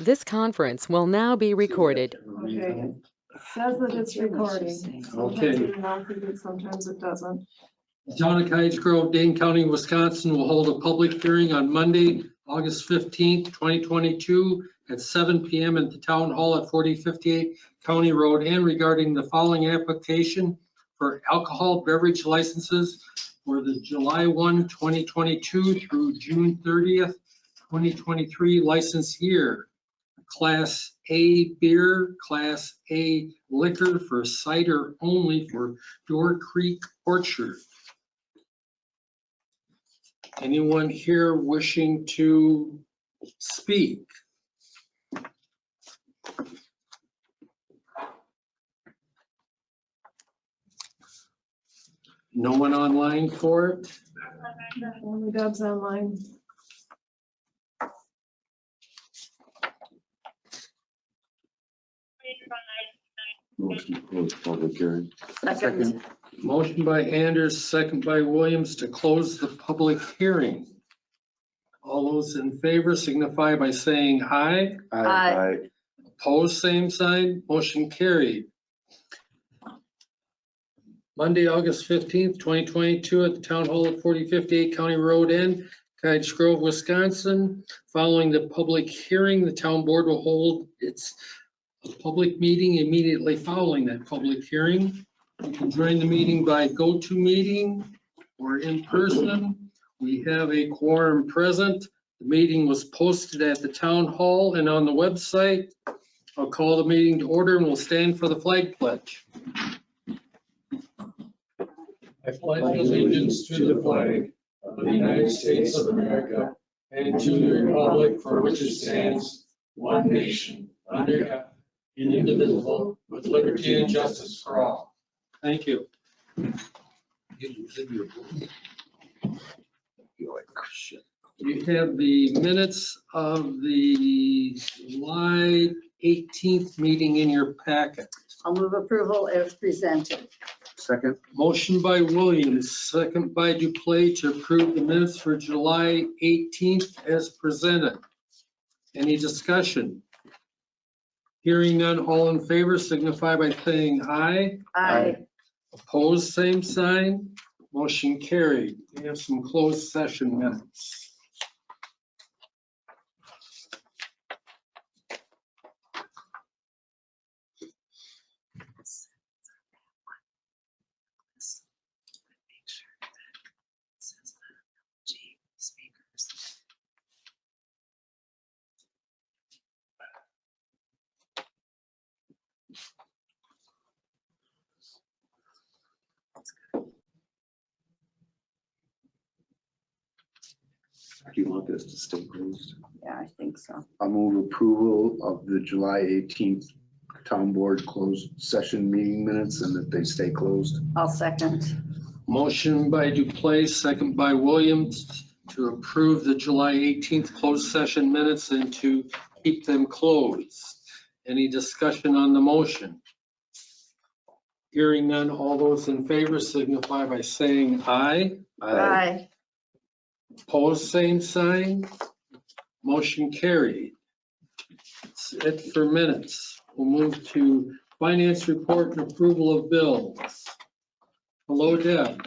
This conference will now be recorded. Okay, says that it's recording. Okay. Sometimes it announces it, sometimes it doesn't. The Town of Cottage Grove, Dane County, Wisconsin will hold a public hearing on Monday, August 15th, 2022 at 7 p.m. at the Town Hall at 4058 County Road and regarding the following application for alcohol beverage licenses for the July 1, 2022 through June 30th, 2023 license year. Class A beer, Class A liquor for cider only for Door Creek Orchard. Anyone here wishing to speak? No one online for it? Only Deb's online. Motion to close public hearing. Second. Motion by Anders, second by Williams to close the public hearing. All those in favor signify by saying aye. Aye. Opposed, same sign. Motion carried. Monday, August 15th, 2022 at the Town Hall at 4058 County Road N, Cottage Grove, Wisconsin. Following the public hearing, the town board will hold its public meeting immediately following that public hearing. You can join the meeting by GoToMeeting or in person. We have a quorum present. The meeting was posted at the town hall and on the website. I'll call the meeting to order and we'll stand for the flag pledge. I pledge allegiance to the flag of the United States of America and to the republic for which it stands, one nation, under God, indivisible, with liberty and justice for all. Thank you. You have the minutes of the July 18th meeting in your packet. I'll move approval as presented. Second. Motion by Williams, second by Duplay to approve the minutes for July 18th as presented. Any discussion? Hearing none, all in favor signify by saying aye. Aye. Opposed, same sign. Motion carried. We have some closed session minutes. Do you want this to stay closed? Yeah, I think so. I'll move approval of the July 18th town board closed session meeting minutes and that they stay closed. I'll second. Motion by Duplay, second by Williams to approve the July 18th closed session minutes and to keep them closed. Any discussion on the motion? Hearing none, all those in favor signify by saying aye. Aye. Opposed, same sign. Motion carried. That's it for minutes. We'll move to finance report and approval of bills. Hello, Deb.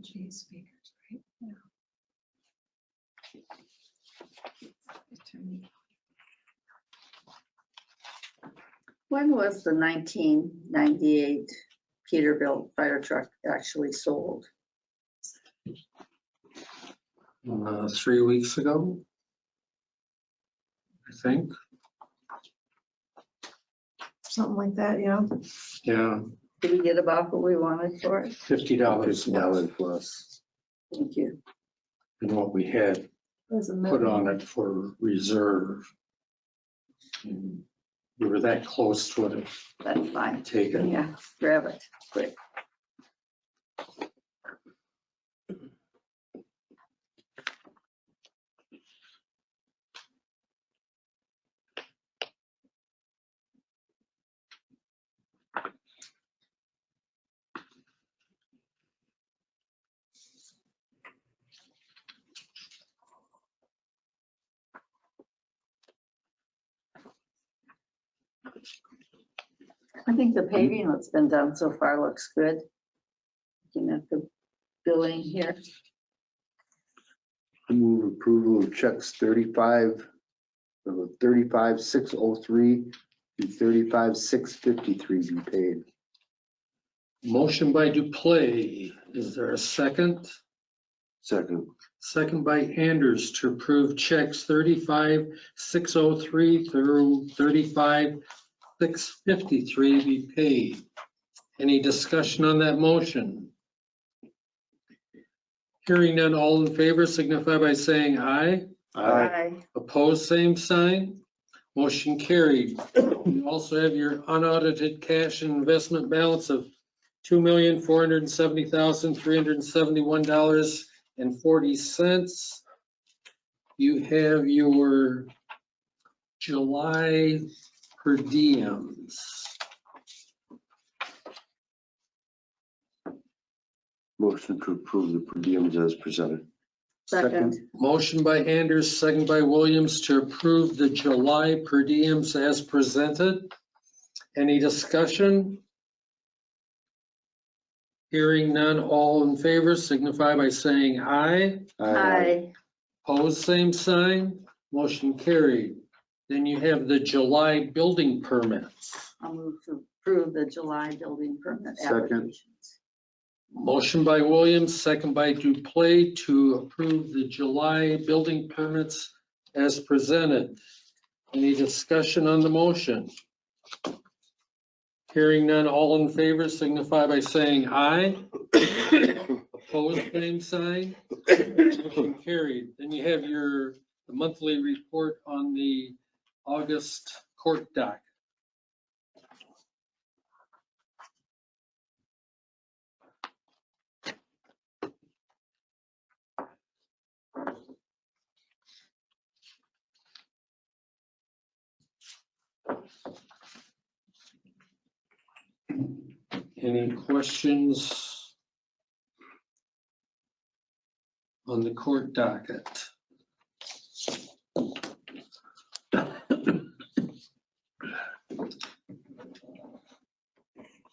G speakers, right? Yeah. When was the 1998 Peterbilt fire truck actually sold? 3 weeks ago, I think. Something like that, yeah. Yeah, Did we get about what we wanted for it? $50 $50 plus. Thank you. and what we had There's a put minimum. on it for reserve. And we were that close to it, That's fine. taken. Yeah, grab it quick. I think the paving that's been done so far looks good. Looking at the billing here. I move approval of checks 35,603 to 35,653 be paid. Motion by Duplay. Is there a second? Second. Second by Anders to approve checks 35,603 through 35,653 be paid. Any discussion on that motion? Hearing none, all in favor signify by saying aye. Aye. Opposed, same sign. Motion carried. You also have your unaudited cash and investment balance of $2,470,371.40. You have your July per diems. Motion to approve the per diems as presented. Second. Motion by Anders, second by Williams to approve the July per diems as presented. Any discussion? Hearing none, all in favor signify by saying aye. Aye. Opposed, same sign. Motion carried. Then you have the July building permits. I'll move to approve the July building permit Second. applications. Motion by Williams, second by Duplay to approve the July building permits as presented. Any discussion on the motion? Hearing none, all in favor signify by saying aye. Opposed, same sign. Motion carried. Then you have your monthly report on the August court dock. Any questions on the court docket?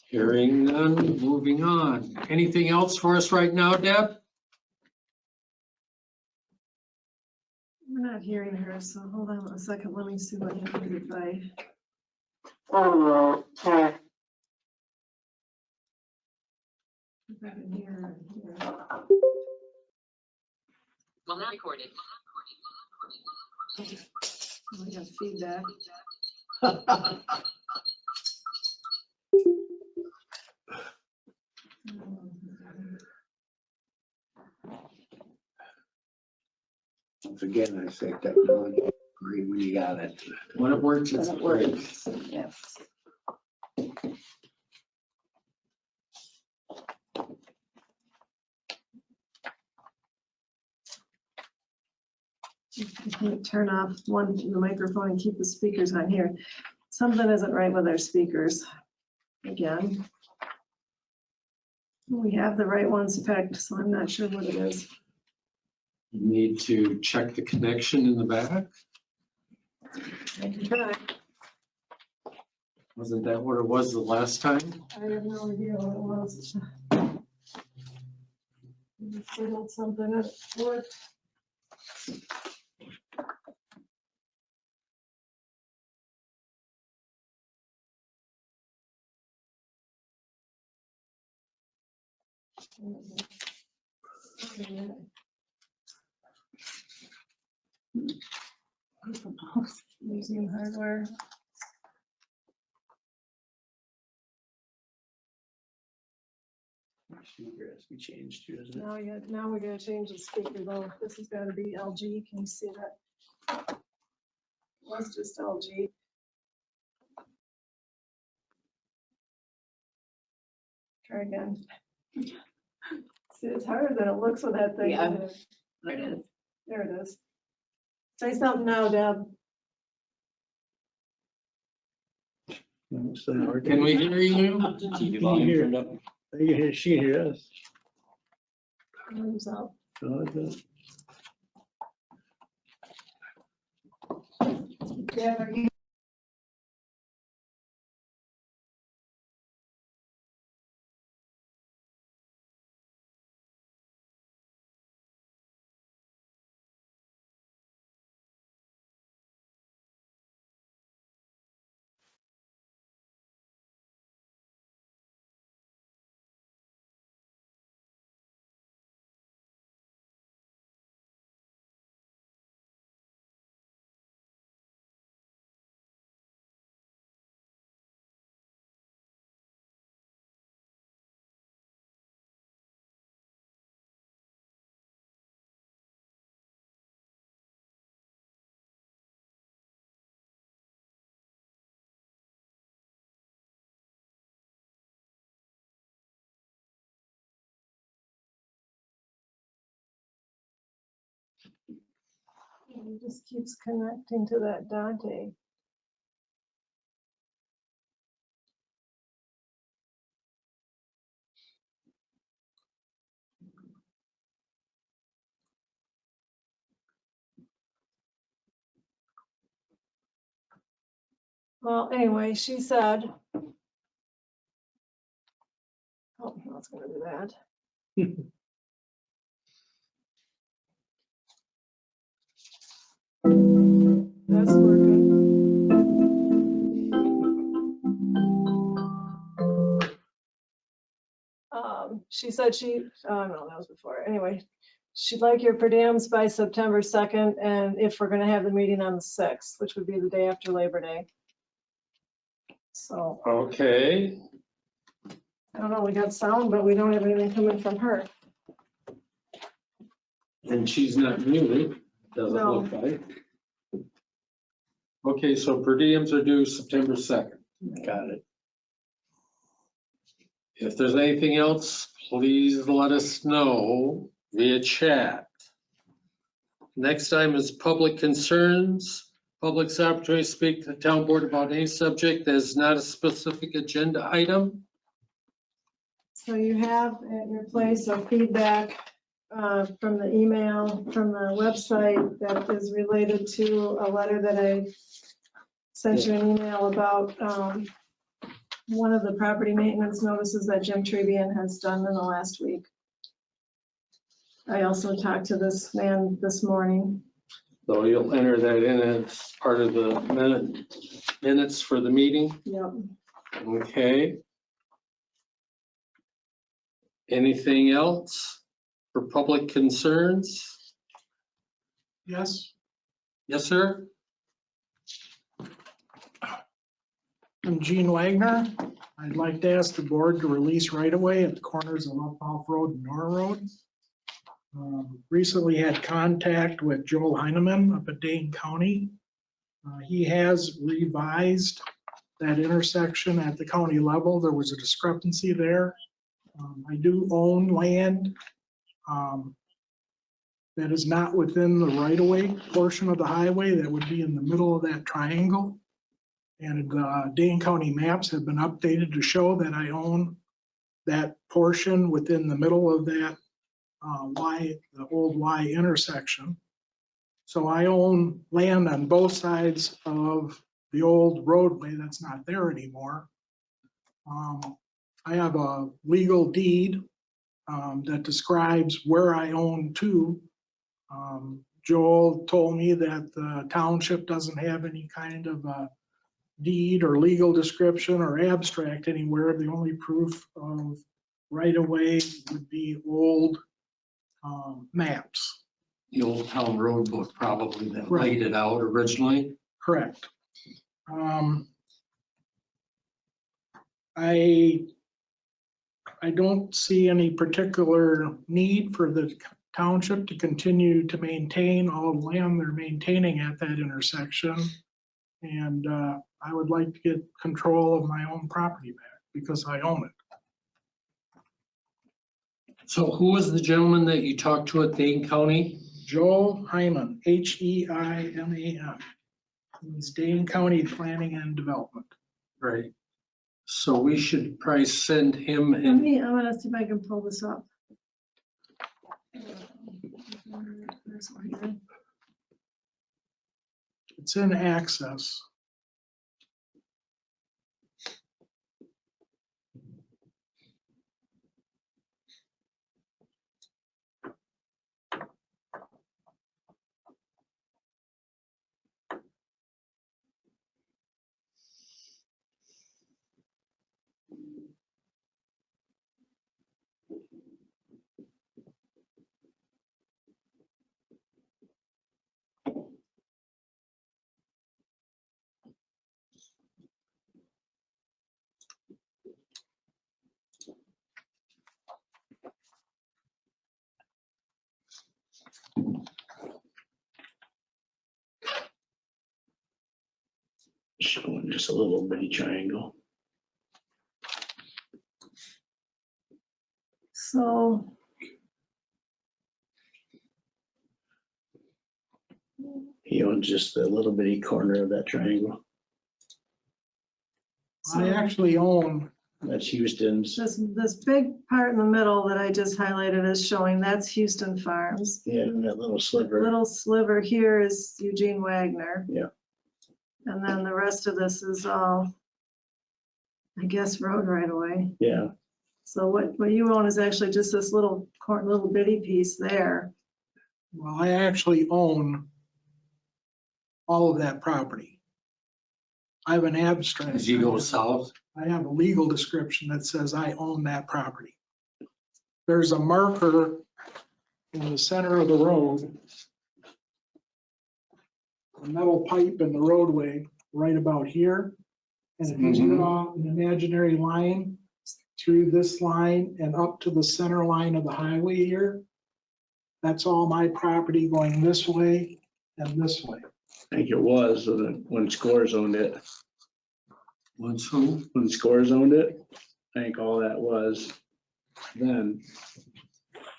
Hearing none, moving on. Anything else for us right now, Deb? We're not hearing her, so hold on a second. Let me see what happens if I. If I can hear her here. Will not recorded. Oh, we got feedback. Once again, I say technology, great when you got it. When it works, it's When it great. works, yes. You can't turn off the microphone and keep the speakers on here. Something isn't right with our speakers. Again. We have the right ones picked, so I'm not sure what it is. You need to check the connection in the back. I can try. Wasn't that what it was the last time? I have no idea what it was. Scribbled something at work. Museum hardware. Speaker has to be changed too, isn't it? Now we're gonna change the speaker though. This has gotta be LG. Can you see that? It was just LG. Try again. See, it's harder than it looks with that thing. Yeah. isn't it? There it is. There it is. Say something now, Deb. No, it's not hard. Can we hear you? TV volume turned up. She can hear us. Thumbs up. No, it doesn't. Deb, are you? It just keeps connecting to that Dante. Well, anyway, she said. Oh, I was gonna do that. That's working. She said no, that was before. Anyway, she'd like your per diems by September 2nd, and if we're gonna have the meeting on the 6th, which would be the day after Labor Day. So, Okay, I don't know, we got sound, but we don't have anything coming from her. and she's not muted, doesn't No. look like. Okay, so per diems are due September 2nd. Got it. If there's anything else, please let us know via chat. Next item is public concerns. Public's opportunity to speak to the town board about any subject that is not a specific agenda item. So you have at your place a feedback from the email, from the website that is related to a letter that I sent you an email about one of the property maintenance notices that Jim Trebian has done in the last week. I also talked to this man this morning. So you'll enter that in as part of the minutes for the meeting. Yep. Okay. Anything else for public concerns? Yes, Yes, sir? I'm Gene Wagner. I'd like to ask the board to release right away at the corners of Uphoff Road and Nora Road. Recently had contact with Joel Heineman up at Dane County. He has revised that intersection at the county level. There was a discrepancy there. I do own land that is not within the right-of-way portion of the highway. That would be in the middle of that triangle. And Dane County maps have been updated to show that I own that portion within the middle of that the old Y intersection. So I own land on both sides of the old roadway that's not there anymore. I have a legal deed that describes where I own to. Joel told me that the township doesn't have any kind of a deed or legal description or abstract anywhere. The only proof of right-of-way would be old maps. The Old Town Road book probably that Right. laid it out originally. Correct. I don't see any particular need for the township to continue to maintain all the land they're maintaining at that intersection. And I would like to get control of my own property back because I own it. So who was the gentleman that you talked to at Dane County? Joel Hyman, Heiman. He's Dane County Planning and Development. Right. So we should probably send him Let and me, I'm gonna see if I can pull this up. There's one here. It's in Access. Showing just a little bitty triangle. So. He owns just a little bitty corner of that triangle. I actually own, That's Houston's. This big part in the middle that I just highlighted is showing, that's Houston Farms. Yeah, that little sliver. Little sliver here is Eugene Wagner. Yeah. And then the rest of this is all, I guess, road right away. Yeah, So what you own is actually just this little bitty piece there. well, I actually own all of that property. I have an abstract. as you go south. I have a legal description that says I own that property. There's a marker in the center of the road, a metal pipe in the roadway right about here. And if you draw an imaginary line through this line and up to the center line of the highway here, that's all my property going this way and this way. I think it was when Scores owned it. Once who? When Scores owned it, I think all that was then.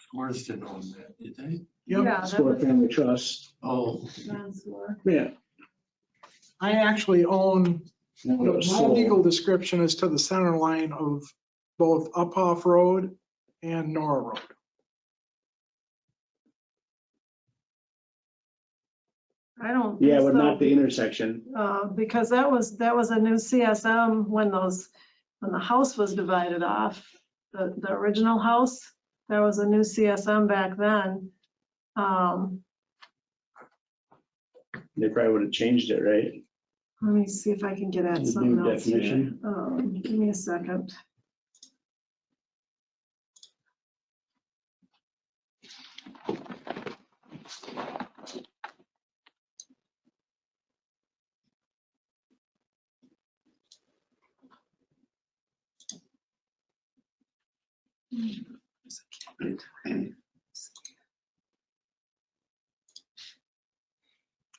Scores didn't own that, did they? Yep. Yeah, that Score was Family Trust. Oh, John's floor. Yeah. I actually own, When it was my sold. legal description is to the center line of both Uphoff Road and Nora Road. I don't. Yeah, think but not so. the intersection. Because that was a new CSM when the house was divided off, the original house, there was a new CSM back then. They probably would have changed it, right? Let me see if I can get at The something new else here. definition. Give me a second.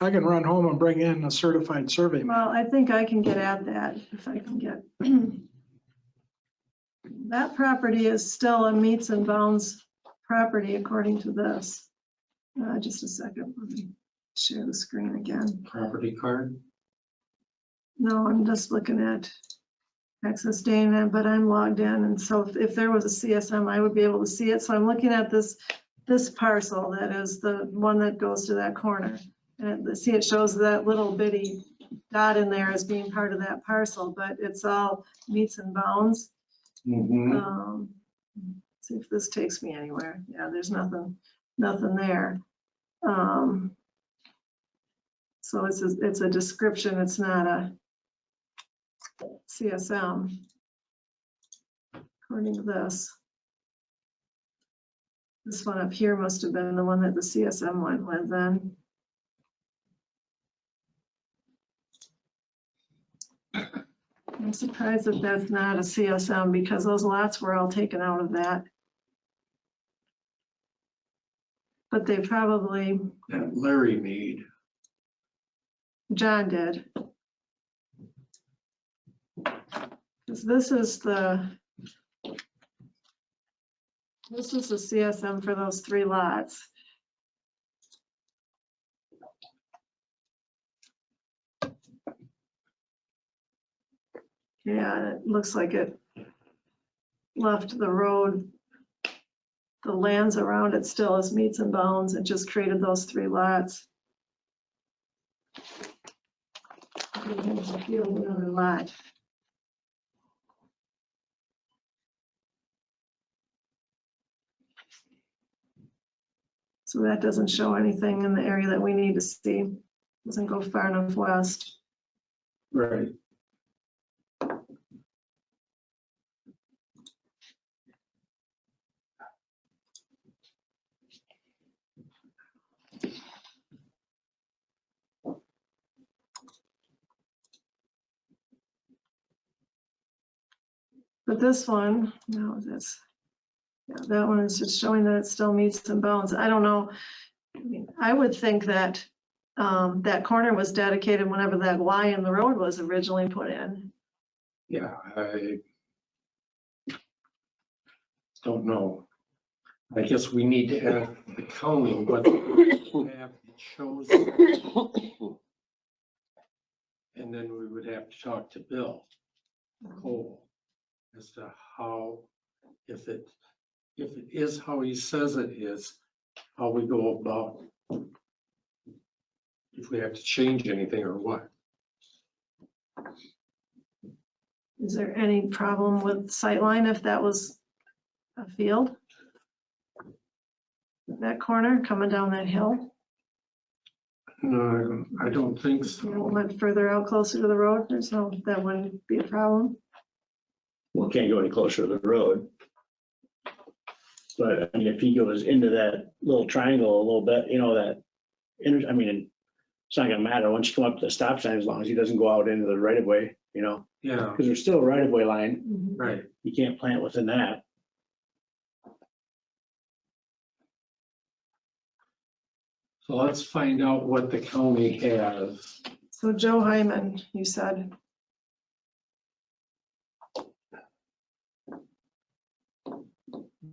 I can run home and bring in a certified survey map. Well, I think I can get at that if I can get. That property is still a meets and bounds property according to this. Just a second, let me share the screen again. property card. No, I'm just looking at Access Dana, but I'm logged in, and so if there was a CSM, I would be able to see it. So I'm looking at this parcel that is the one that goes to that corner. And see, it shows that little bitty dot in there as being part of that parcel, but it's all meets and bounds. Mhm. Let's See if this takes me anywhere. Yeah, there's nothing there. So it's a description, it's not a CSM, according to this. This one up here must have been the one that the CSM went with then. I'm surprised that that's not a CSM because those lots were all taken out of that. But they probably, That Larry made. John did. Because this is the CSM for those 3 lots. Yeah, it looks like it left the road, the lands around it still as meets and bounds. It just created those 3 lots. Another lot. So that doesn't show anything in the area that we need to see. Doesn't go far enough west. Right. But this one, no, yeah, that one is just showing that it still meets some bounds. I don't know. I mean, I would think that that corner was dedicated whenever that Y in the road was originally put in. Yeah, I don't know. I guess we need to ask the county what they have chosen. And then we would have to talk to Bill Cole as to how, if it is how he says it is, how we go about, if we have to change anything or what. Is there any problem with sightline if that was a field? That corner coming down that hill? No, I don't think You so. went further out closer to the road, there's no, that wouldn't be a problem. Well, can't go any closer to the road. But I mean, if he goes into that little triangle a little bit, that, I mean, it's not gonna matter once you come up to the stop sign, as long as he doesn't go out into the right of way, Yeah, because there's still a right of way line. right. You can't plant within that. So let's find out what the county has. So Joe Hyman, you said,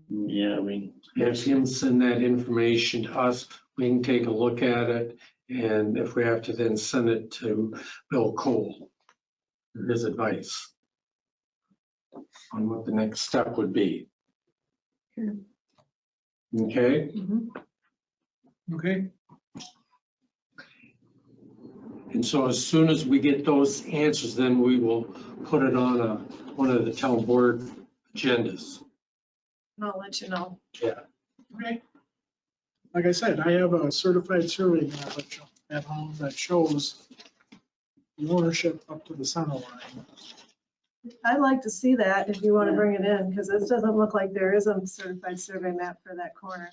Yeah, I mean, Have him send that information to us. We can take a look at it. And if we have to then send it to Bill Cole, for his advice on what the next step would be. Okay? Okay, And so as soon as we get those answers, then we will put it on one of the town board agendas. I'll let you know. okay. Like I said, I have a certified survey map at home that shows the ownership up to the center line. I'd like to see that if you want to bring it in, because this doesn't look like there is a certified survey map for that corner.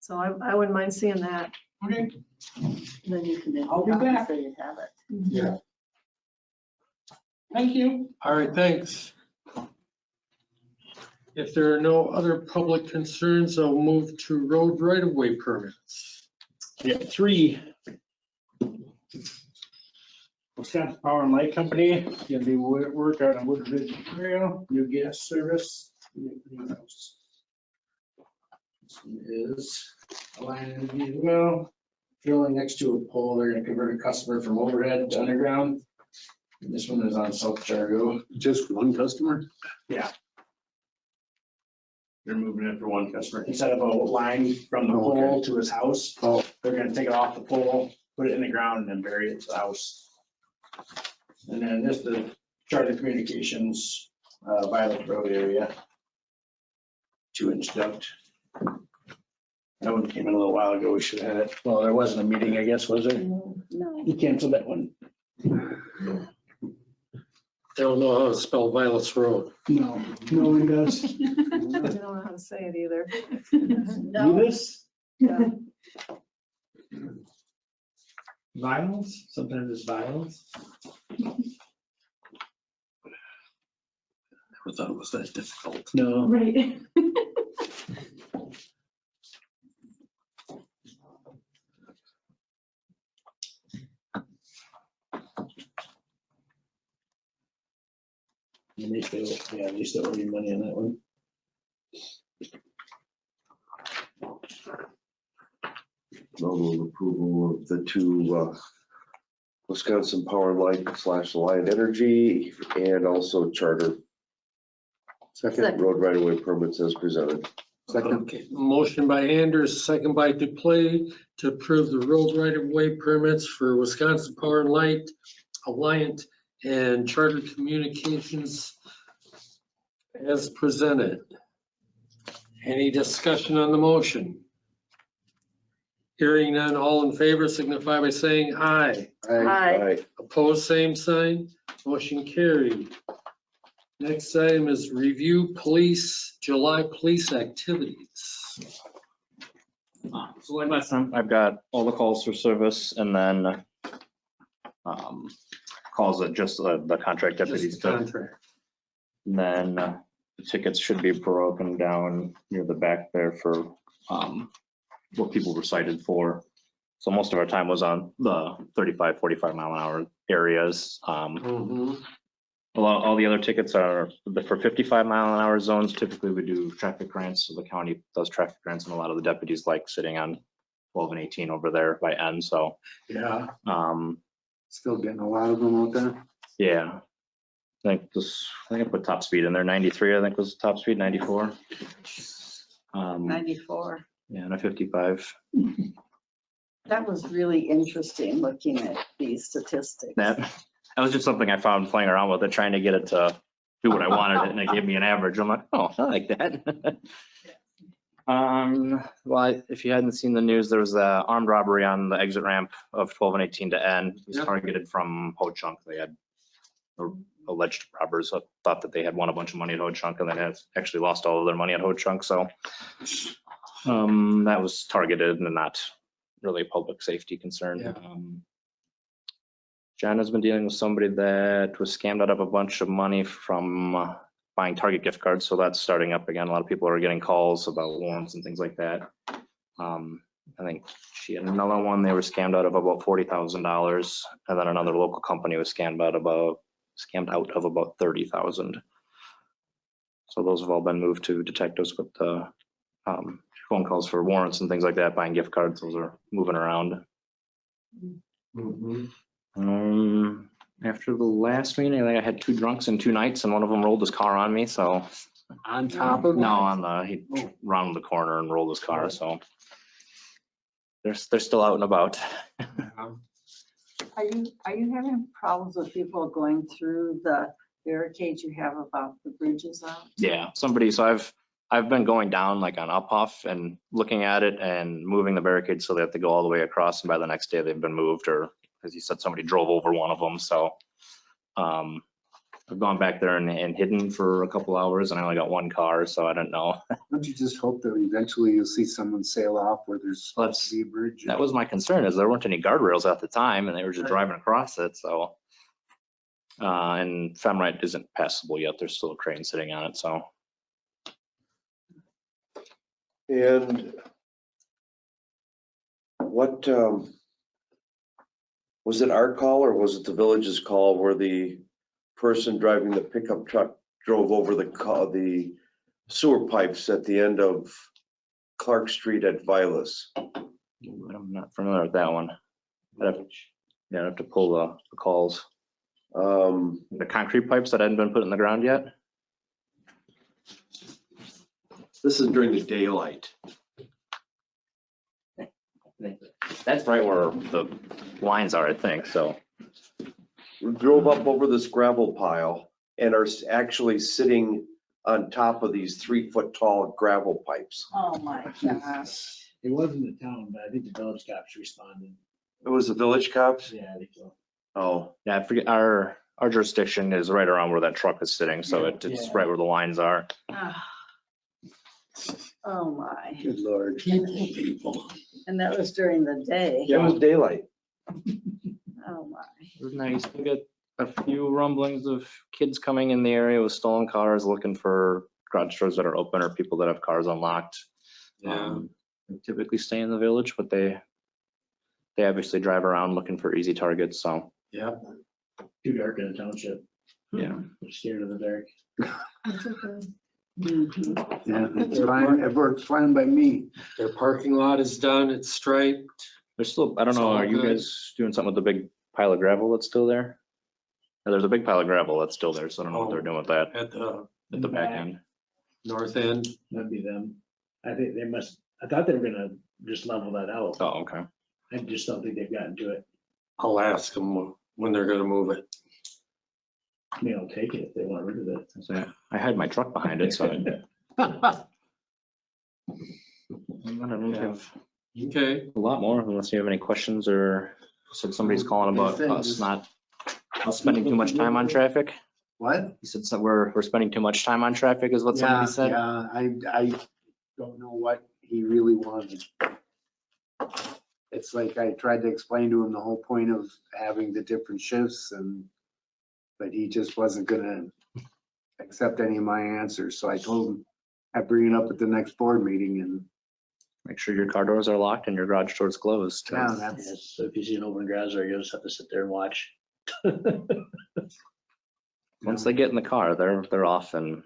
So I wouldn't mind seeing that. Okay, And then you can. I'll be back. So you have it. Yeah. thank you. All right, thanks. If there are no other public concerns, I'll move to road right-of-way permits. we have 3. Wisconsin Power and Light Company, gonna do work out on Wood Ridge area, new gas service. Anything else? This one is a line energy as well. Drilling next to a pole, they're gonna convert a customer from overhead to underground. And this one is on South Jargo. Just one customer? They're moving it for one customer. Instead of a line from the Oh, okay. pole to his house, they're gonna take it off the pole, put it in the ground and then bury it to the house. And then this, the Charter Communications, Violet Road area. 2-inch duct. That one came in a little while ago. We should have had it. Well, there wasn't a meeting, I guess, was there? No. You canceled that one? They don't know how to spell Violet's Road. No, no one does. I don't know how to say it either. No. This? Yeah. Violence? Sometimes it's violence. Never thought it was that difficult. No. Right. And they still, yeah, they still owe you money on that one. Move approval of the two Wisconsin Power and Light / Alliant Energy and also Charter Second, road right-of-way permits as presented. second, Okay, motion by Anders, second by Duplay to approve the road right-of-way permits for Wisconsin Power and Light, Alliant, and Charter Communications as presented. Any discussion on the motion? Hearing none, all in favor signify by saying aye. Aye. Opposed, same sign. Motion carried. Next item is review July police activities. So like last time, I've got all the calls for service and then calls that just the contract deputies Just the took. contract. And then the tickets should be broken down near the back there for what people were cited for. So most of our time was on the 35, 45 mile an hour areas. Mhm. All the other tickets are for 55 mile an hour zones. Typically we do traffic grants. So the county does traffic grants and a lot of the deputies like sitting on 12 and 18 over there by N. So Yeah. still getting a lot of them out there. yeah, I think I put top speed in there. 93, I think was the top speed, 94. 94. Yeah, and a 55. That was really interesting looking at these statistics. That was just something I found playing around with it, trying to get it to do what I wanted it, and it gave me an average. I'm like, oh, I like that. Well, if you hadn't seen the news, there was an armed robbery on the exit ramp of 12 and 18 to N. It was Yep. targeted from Ho Chunk. They had alleged robbers thought that they had won a bunch of money at Ho Chunk and then had actually lost all of their money at Ho Chunk. So that was targeted and not really a public safety concern. Yeah. John has been dealing with somebody that was scammed out of a bunch of money from buying Target gift cards. So that's starting up again. A lot of people are getting calls about warrants and things like that. I think she had another one. They were scammed out of about $40,000. And then another local company was scammed out of about $30,000. So those have all been moved to detectives with the phone calls for warrants and things like that, buying gift cards. Those are moving around. Mhm. After the last meeting, I think I had 2 drunks in 2 nights, and one of them rolled his car on me. So On top of that? he rounded the corner and rolled his car. So they're still out and about. Are you having problems with people going through the barricades you have about the bridges out? Yeah, so I've been going down like on Uphoff and looking at it and moving the barricades so they have to go all the way across, and by the next day they've been moved, or as you said, somebody drove over one of them. So I've gone back there and hidden for a couple hours, and I only got 1 car, so I don't know. Don't you just hope that eventually you'll see someone sail off where there's Well, a sea bridge? That was my concern, is there weren't any guardrails at the time and they were just driving across it. So and Femrite isn't passable yet. There's still a crane sitting on it. So And what, was it our call or was it the village's call where the person driving the pickup truck drove over the sewer pipes at the end of Clark Street at Vilas? I'm not familiar with that one. I'd have to pull the calls. The concrete pipes that hadn't been put in the ground yet. This is during the daylight. That's right where the lines are, I think. So We drove up over this gravel pile and are actually sitting on top of these 3-foot tall gravel pipes. Oh, my gosh. It wasn't the town, but I think the village cops responded. It was the village cops? Yeah, I think so. Oh, Yeah, I forget, our jurisdiction is right around where that truck is sitting, so it's Yeah. right where the lines are. Ah. Oh, my. Good Lord. People. And that was during the day. it was daylight. Oh, my. It was nice to get a few rumblings of kids coming in the area with stolen cars, looking for garage doors that are open or people that have cars unlocked. They typically stay in the village, but they obviously drive around looking for easy targets, so, Yeah. Too dark in the township. yeah. I'm scared of the dark. It's okay. Yeah, it's fine. It works fine by me. Their parking lot is done, it's striped. There's still, I don't It's know, all are you good. guys doing something with the big pile of gravel that's still there? There's a big pile of gravel that's still there, so I don't know what they're doing with that At the at the back end. north end. That'd be them. I think they must, I thought they were gonna just level that out. Oh, okay. I just don't think they've gotten to it. I'll ask them when they're gonna move it. I mean, I'll take it if they want rid of it. So I had my truck behind it, so I don't have Okay, a lot more unless you have any questions or said somebody's calling about us not spending too much time on traffic. What? He said we're spending too much time on traffic is what Yeah, somebody said. yeah, I don't know what he really wanted. It's like I tried to explain to him the whole point of having the different shifts but he just wasn't gonna accept any of my answers. So I told him I'd bring it up at the next board meeting and Make sure your car doors are locked and your garage doors closed. yeah, that's, Yes, so if you see an open garage door, you just have to sit there and watch. Once they get in the car, they're off and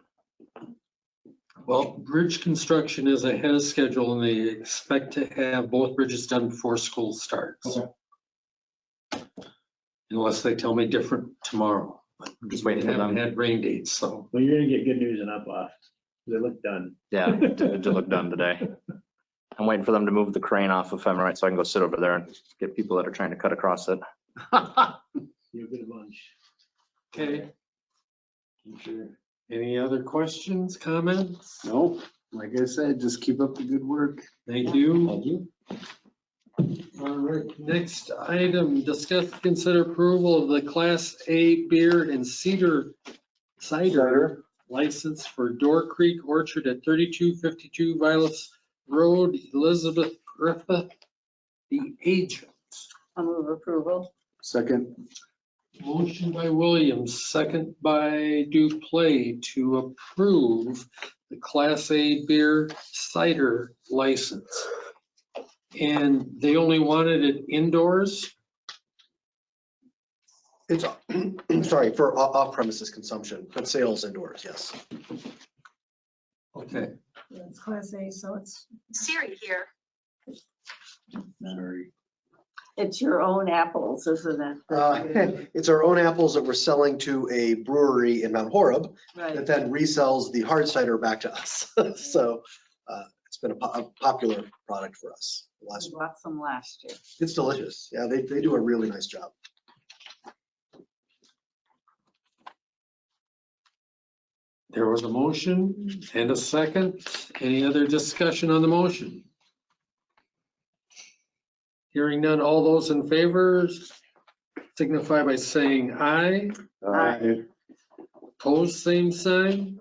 well, bridge construction is ahead of schedule and they expect to have both bridges done before school starts. Unless they tell me different tomorrow. I'm just waiting They for haven't them. had rain dates, so. Well, you're gonna get good news and up off. They look done. Yeah, to look done today. I'm waiting for them to move the crane off of Ephemerite so I can go sit over there and get people that are trying to cut across it. You're a good bunch. Okay, I'm sure. any other questions, comments? no, like I said, just keep up the good work. Thank you. All right, next item, discuss, consider approval of the Class A beer and cider license for Door Creek Orchard at 3252 Vilas Road, Elizabeth Griffith, the agent. I'll move approval. Second, Motion by Williams, second by Duplay to approve the Class A beer cider license. And they only wanted it indoors? It's, sorry, for off-premises consumption, but sales indoors, yes. Okay, Yeah, it's Class A, so it's, Siri here. sorry. It's your own apples, isn't it? It's our own apples that we're selling to a brewery in Mount Horeb that Right. then resells the hard cider back to us. So it's been a popular product for us. I bought some last year. It's delicious. Yeah, they do a really nice job. there was a motion and a second. Any other discussion on the motion? Hearing none, all those in favor signify by saying aye. Opposed, same sign.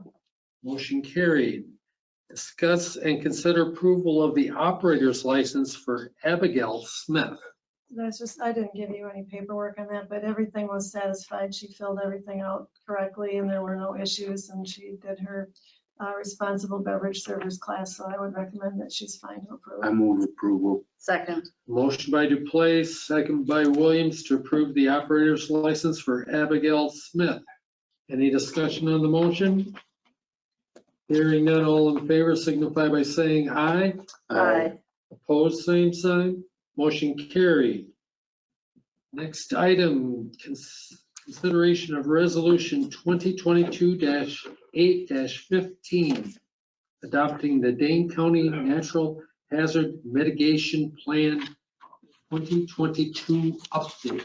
Motion carried. Discuss and consider approval of the operator's license for Abigail Smith. that's just, I didn't give you any paperwork on that, but everything was satisfied. She filled everything out correctly and there were no issues and she did her responsible beverage servers class, so I would recommend that she's fine to approve. I move approval. Second. Motion by Duplace, second by Williams to approve the operator's license for Abigail Smith. Any discussion on the motion? Hearing none, all in favor signify by saying aye. Aye. Opposed, same sign. Motion carried. Next item, consideration of resolution 2022-8-15, adopting the Dane County Natural Hazard Mitigation Plan 2022 update.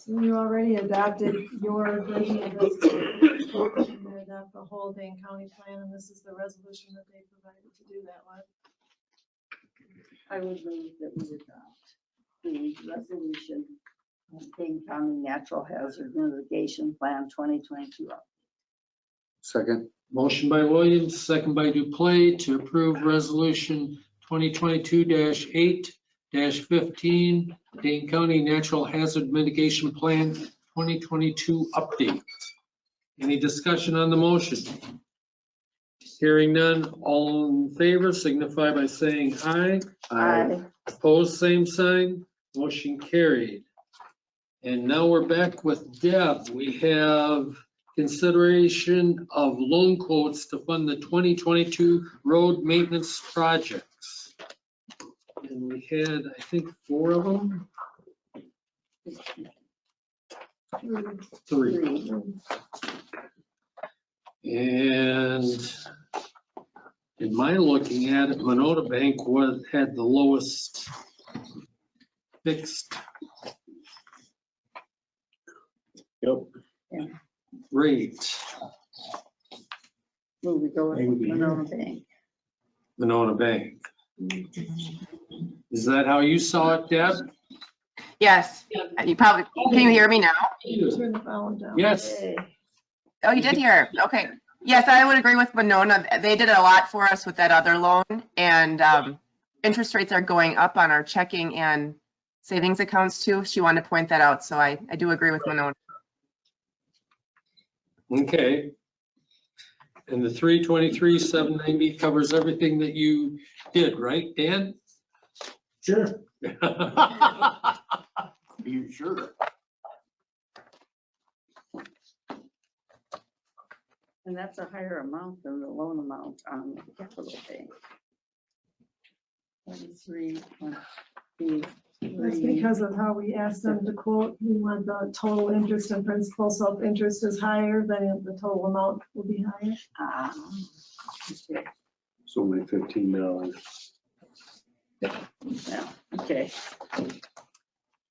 So you already adopted your version of this. You adopt the whole Dane County plan, and this is the resolution that they provided to do that with. I would move that we adopt the resolution of Dane County Natural Hazard Mitigation Plan 2022. Second. Motion by Williams, second by Duplay to approve resolution 2022-8-15, Dane County Natural Hazard Mitigation Plan 2022 update. Any discussion on the motion? Hearing none, all in favor signify by saying aye. Aye. Opposed, same sign. Motion carried. And now we're back with Deb. We have consideration of loan quotes to fund the 2022 road maintenance projects. And we had, I think, 4 of them. 3. And in my looking at it, Monona Bank had the lowest fixed rate. Move we go with Monona Bank. Monona Bank. Is that how you saw it, Deb? Yes, you probably, can you hear me now? Turn the volume down. Yes. Yay. Oh, you did hear, okay. Yes, I would agree with Monona. They did a lot for us with that other loan, and interest rates are going up on our checking and savings accounts too. She wanted to point that out, so I do agree with Monona. Okay. And the 323,790 covers everything that you did, right, Dan? Sure. Are you sure? And that's a higher amount than the loan amount on the capital bank. 23.3. That's because of how we asked them to quote. We want the total interest and principal, so if interest is higher, then the total amount will be higher. Okay. It's only $15. Yeah, okay.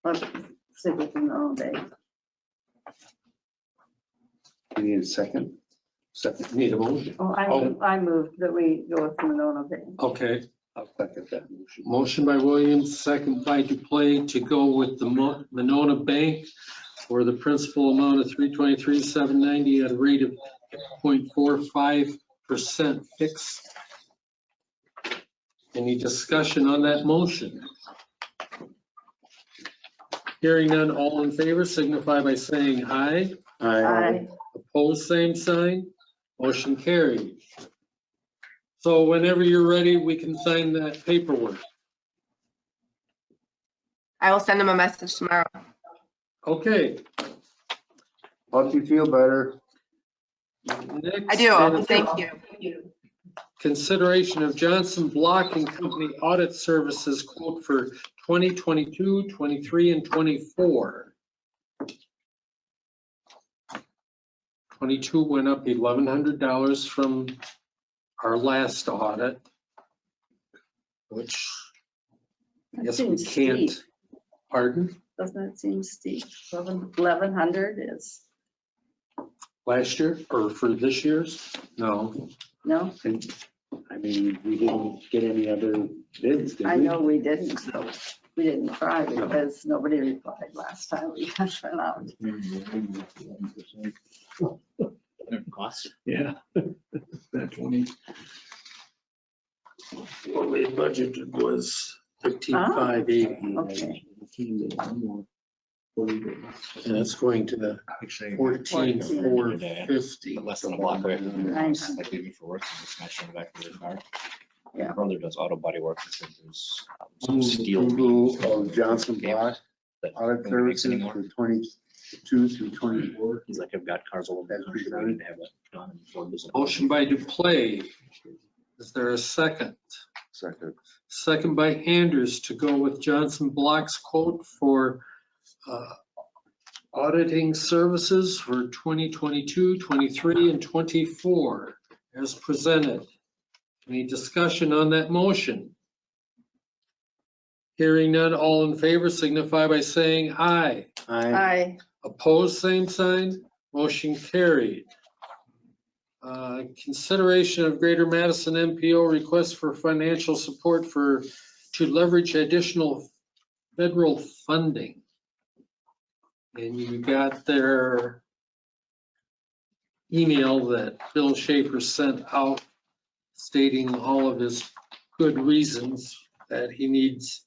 Let's stick with Monona Bank. You need a second? Second, need a motion. Oh, I moved that we go with Monona Bank. Okay. I'll second that motion. Motion by Williams, second by Duplay to go with the Monona Bank for the principal amount of 323,790 at a rate of 0.45% fixed. Any discussion on that motion? Hearing none, all in favor signify by saying aye. Aye. Opposed, same sign. Motion carried. So whenever you're ready, we can sign that paperwork. I will send them a message tomorrow. Okay. Hope you feel better. Next I do, is thank you. Consideration of Johnson Block and Company Audit Services quote for 2022, 23, and 24. 22 went up $1,100 from our last audit, which I That guess we seems can't. steep. Pardon? Doesn't that seem steep? 1,100 is, Last year or for this year's? No. no? I mean, we didn't get any other bids, did we? I know we didn't, so we didn't try because nobody replied last time we got run out. Yeah. That's when What we budgeted was 13,580. Okay. And it's going to the 14,450. Less than a block away from your Nice. house, like leaving for work, and just smash in the back of your car. Yeah. My brother does auto body work, and said there's some Move steel approval beams of Johnson Block that Audit nobody makes Services anymore. for 22 through 24. He's like, I've got cars all over the That's country, pretty I need to have that done. and Ford doesn't- Motion by Duplay. Is there a second? Second. Second by Anders to go with Johnson Block's quote for auditing services for 2022, 23, and 24 as presented. Any discussion on that motion? Hearing none, all in favor signify by saying aye. Aye. Opposed, same sign. Motion carried. Consideration of Greater Madison MPO request for financial support to leverage additional federal funding. And you got their email that Bill Schaefer sent out stating all of his good reasons that he needs,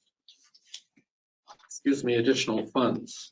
additional funds.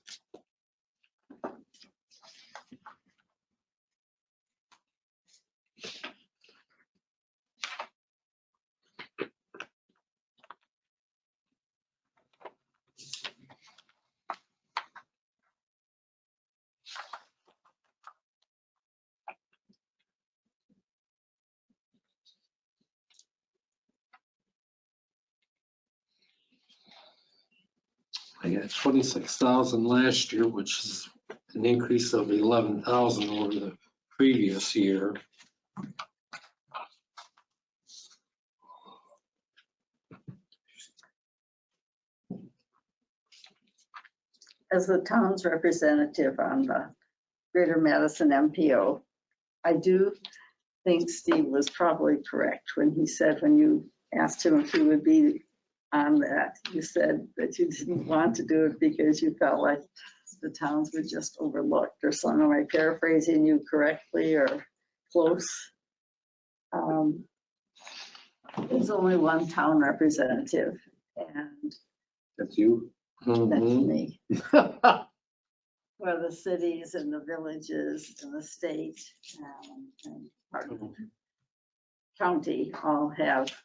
I got 26,000 last year, which is an increase of 11,000 over the previous year. As the town's representative on the Greater Madison MPO, I do think Steve was probably correct when he said, when you asked him if he would be on that, you said that you didn't want to do it because you felt like the towns were just overlooked or something. Am I paraphrasing you correctly or close? There's only one town representative, and That's you? that's Mhm. me. Where the cities and the villages and the state and part of the county all have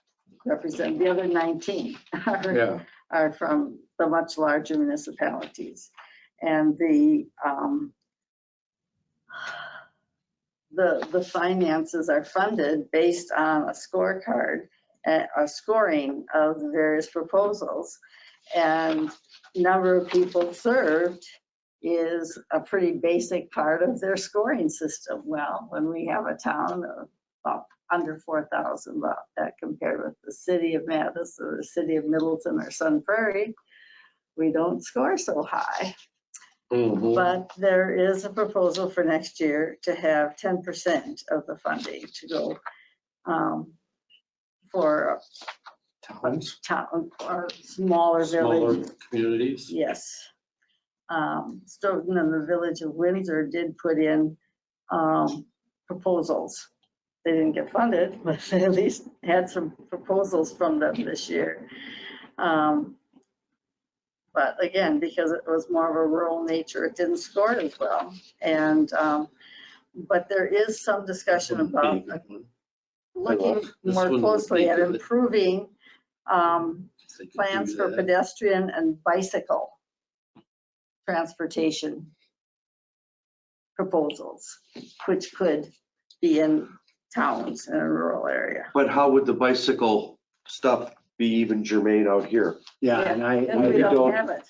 represented. The other 19 Yeah. are from the much larger municipalities. And the finances are funded based on a scorecard, a scoring of the various proposals. And number of people served is a pretty basic part of their scoring system. Well, when we have a town of about under 4,000, well, that compared with the city of Madison or the city of Middleton or Sun Prairie, we don't score so high. Mhm. But there is a proposal for next year to have 10% of the funding to go for Towns, town or smaller smaller villages. communities. Yes. Stoughton and the village of Windsor did put in proposals. They didn't get funded, but they at least had some proposals from them this year. But again, because it was more of a rural nature, it didn't score as well. And, but there is some discussion about looking This more one would closely be at good. improving They could plans do for that. pedestrian and bicycle transportation proposals, which could be in towns in a rural area. But how would the bicycle stuff be even germane out here? Yeah, and And we don't have it.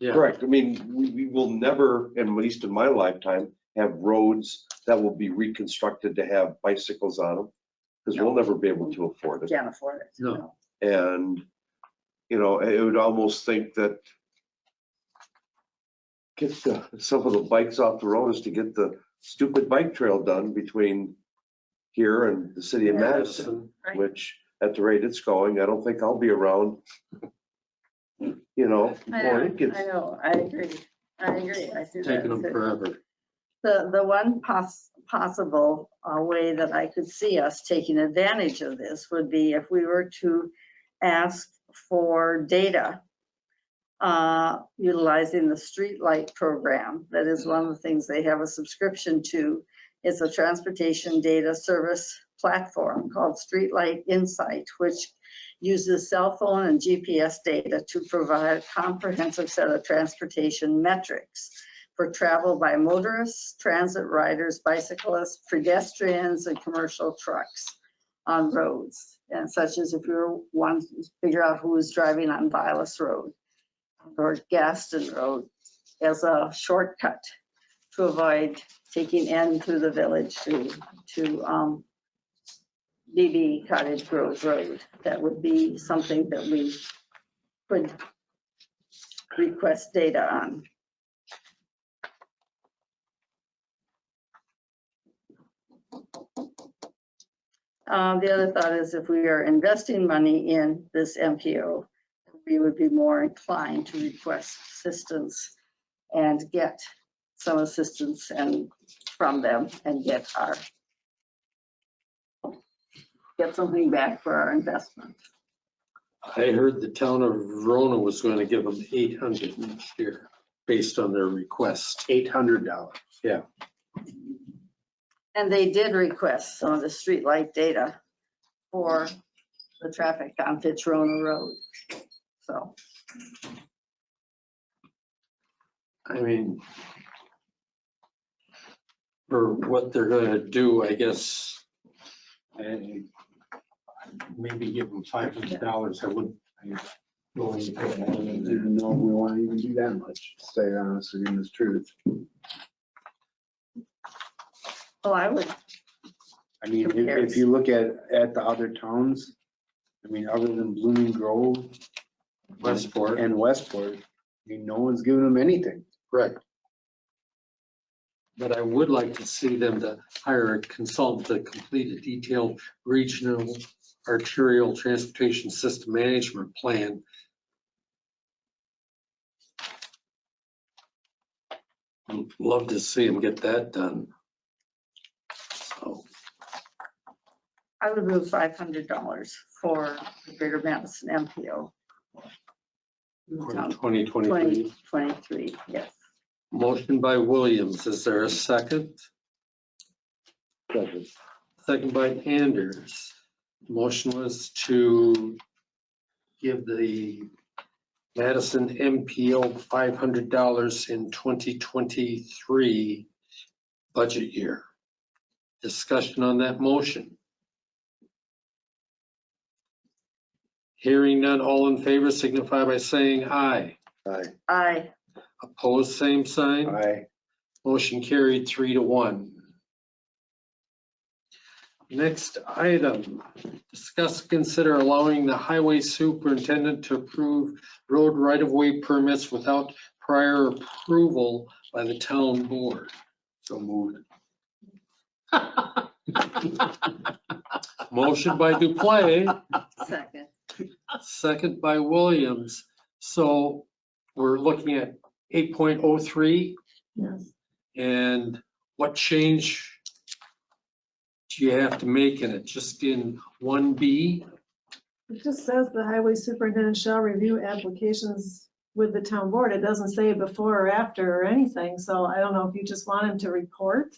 Yeah. Correct. I mean, we will never, at least in my lifetime, have roads that will be reconstructed to have bicycles on them, because we'll never be able to afford it. Can't afford it. No. And, you know, it would almost think that get some of the bikes off the road is to get the stupid bike trail done between here and the city of Madison, Right. which at the rate it's going, I don't think I'll be around, you know, before it gets. I know, I agree. I see that Taking them too. forever. The one possible way that I could see us taking advantage of this would be if we were to ask for data utilizing the Streetlight program. That is one of the things they have a subscription to. It's a transportation data service platform called Streetlight Insight, which uses cell phone and GPS data to provide a comprehensive set of transportation metrics for travel by motorists, transit riders, bicyclists, pedestrians, and commercial trucks on roads. And such as if you're wanting to figure out who is driving on Vilas Road or Gaston Road as a shortcut to avoid taking N through the village to BB Cottage Grove Road. That would be something that we could request data on. The other thought is if we are investing money in this MPO, we would be more inclined to request assistance and get some assistance and from them and get something back for our investment. I heard the town of Verona was going to give them 800 next year based on their request. $800. Yeah. And they did request some of the streetlight data for the traffic on Fitzrona Road. So, I mean, for what they're going to do, I guess, and maybe give them $500. I wouldn't. I didn't even know we want to even do that much, to stay honest with you, the truth. well, I would, I mean, if you look at the other towns, I mean, other than Blooming Grove, Westport. and Westport, I mean, no one's giving them anything. Right. But I would like to see them to hire a consultant to complete a detailed regional arterial transportation system management plan. I'd love to see them get that done. So, I would move $500 for the Greater Madison MPO. for Town 2023. 2023, yes. Motion by Williams. Is there a second? Second by Anders. Motion was to give the Madison MPO $500 in 2023 budget year. Discussion on that motion. Hearing none, all in favor signify by saying aye. Aye. Opposed, same sign. Aye. Motion carried 3-1. Next item, discuss, consider allowing the highway superintendent to approve road right-of-way permits without prior approval by the town board. So moved. Motion by Duplay, Second. second by Williams. So we're looking at 8.03, Yes. and what change do you have to make in it? Just in 1B? It just says the highway superintendent shall review applications with the town board. It doesn't say before or after or anything, so I don't know if you just want him to report.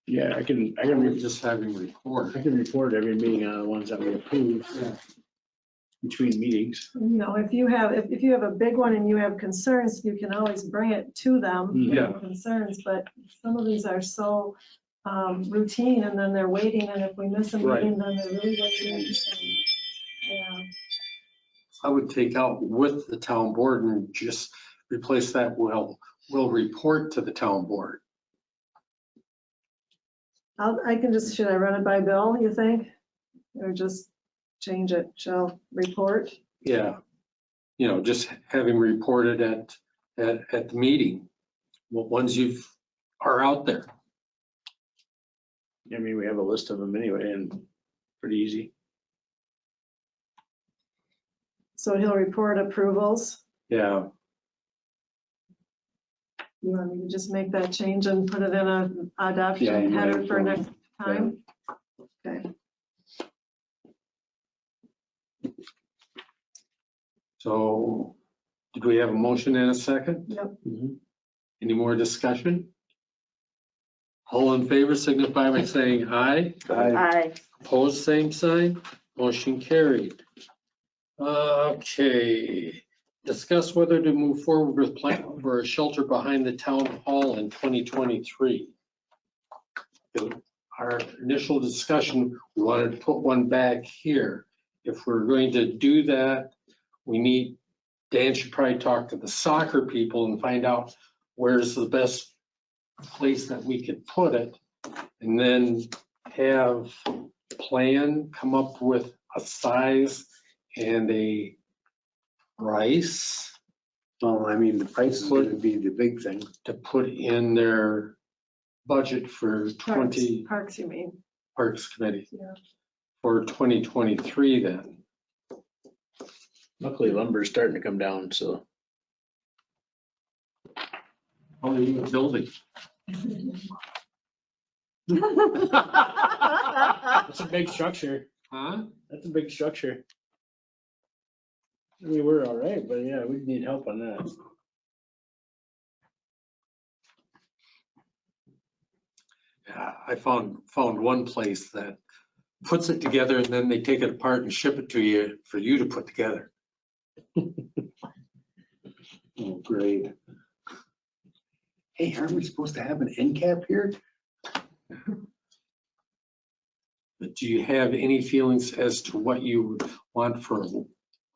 Yeah, I can Just having report. report every meeting on the ones that we approve between meetings. You know, if you have a big one and you have concerns, you can always bring it to them. Yeah. Concerns, but some of these are so routine, and then they're waiting, and if we miss a meeting, then they're really waiting. And, yeah. I would take out with the town board and just replace that will report to the town board. Should I run it by Bill, you think? Or just change it, shall report? Yeah. You know, just having reported at the meeting, what ones are out there. I mean, we have a list of them anyway, and pretty easy. So he'll report approvals. Yeah. You want me to just make that change and put it in a Yeah, adoption you might header have for to. next time? Okay. So did we have a motion and a second? Yep. Any more discussion? All in favor signify by saying aye. Aye. Opposed, same sign. Motion carried. Okay. Discuss whether to move forward with plan for a shelter behind the town hall in 2023. Our initial discussion, we wanted to put one back here. If we're going to do that, Dan should probably talk to the soccer people and find out where's the best place that we could put it. And then have plan come up with a size and a price Well, I mean, the price is gonna be the big thing. to put in their budget for 20 Parks, you mean? Parks Committee Yeah. for 2023 then. Luckily lumber's starting to come down, so. Oh, you building. That's a big structure. Huh? That's a big structure. We were all right, but yeah, we need help on that. Yeah, I found one place that puts it together and then they take it apart and ship it to you for you to put together. Oh, great. Hey, aren't we supposed to have an end cap here? But do you have any feelings as to what you would want for a